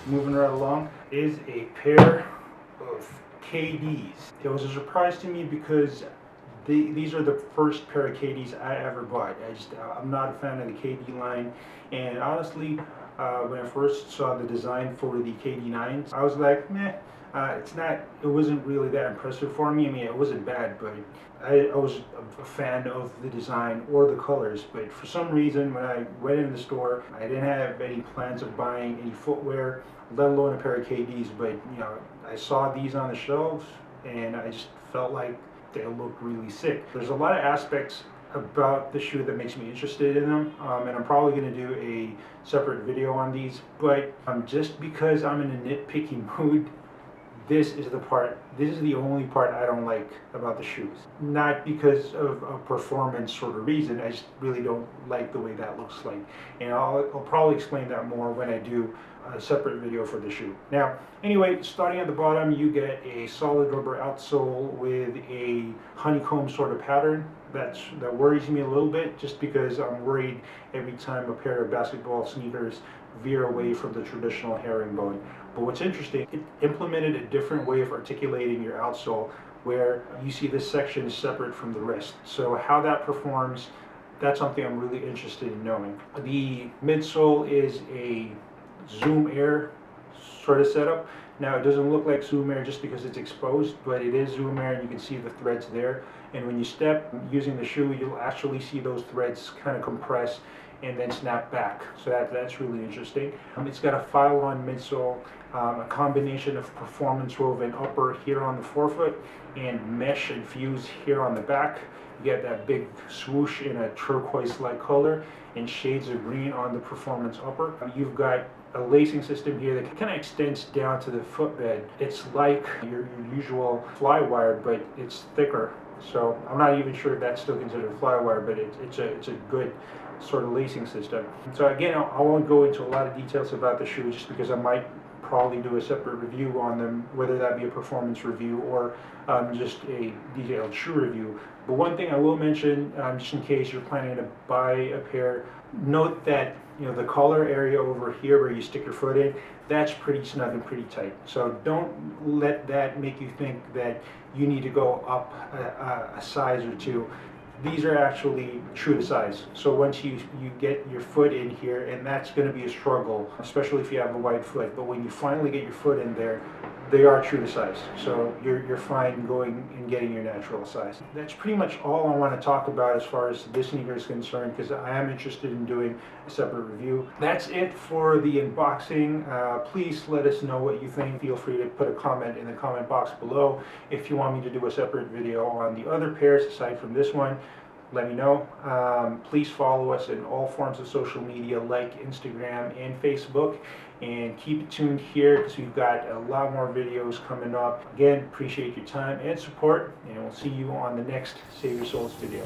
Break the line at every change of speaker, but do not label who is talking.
moving right along, is a pair of KDs. It was a surprise to me because these are the first pair of KDs I ever bought. I'm not a fan of the KD line, and honestly, when I first saw the design for the KD9s, I was like, meh. It wasn't really that impressive for me. I mean, it wasn't bad, but I was a fan of the design or the colors. But for some reason, when I went into the store, I didn't have any plans of buying any footwear, let alone a pair of KDs. But I saw these on the shelves, and I just felt like they looked really sick. There's a lot of aspects about the shoe that makes me interested in them, and I'm probably going to do a separate video on these. But just because I'm in a nitpicky mood, this is the only part I don't like about the shoes. Not because of a performance sort of reason, I just really don't like the way that looks like. And I'll probably explain that more when I do a separate video for the shoe. Now, anyway, starting at the bottom, you get a solid rubber outsole with a honeycomb sort of pattern. That worries me a little bit, just because I'm worried every time a pair of basketball sneakers veer away from the traditional herringbone. But what's interesting, it implemented a different way of articulating your outsole, where you see this section is separate from the wrist. So how that performs, that's something I'm really interested in knowing. The midsole is a Zoom Air sort of setup. Now, it doesn't look like Zoom Air just because it's exposed, but it is Zoom Air, and you can see the threads there. And when you step using the shoe, you'll actually see those threads kind of compress and then snap back. So that's really interesting. It's got a file-on midsole, a combination of performance woven upper here on the forefoot and mesh and fuse here on the back. You get that big swoosh in a turquoise-like color and shades of green on the performance upper. You've got a lacing system here that kind of extends down to the footbed. It's like your usual fly wire, but it's thicker. So I'm not even sure if that's still considered fly wire, but it's a good sort of lacing system. So again, I won't go into a lot of details about the shoe, just because I might probably do a separate review on them, whether that be a performance review or just a detailed shoe review. But one thing I will mention, just in case you're planning to buy a pair, note that the collar area over here where you stick your foot in, that's pretty snug and pretty tight. So don't let that make you think that you need to go up a size or two. These are actually true to size. So once you get your foot in here, and that's going to be a struggle, especially if you have a wide foot, but when you finally get your foot in there, they are true to size. So you're fine going and getting your natural size. That's pretty much all I want to talk about as far as this sneaker is concerned, because I am interested in doing a separate review. That's it for the unboxing. Please let us know what you think. Feel free to put a comment in the comment box below. If you want me to do a separate video on the other pairs aside from this one, let me know. Please follow us in all forms of social media like Instagram and Facebook, and keep it tuned here because we've got a lot more videos coming up. Again, appreciate your time and support, and we'll see you on the next Save Your Souls video.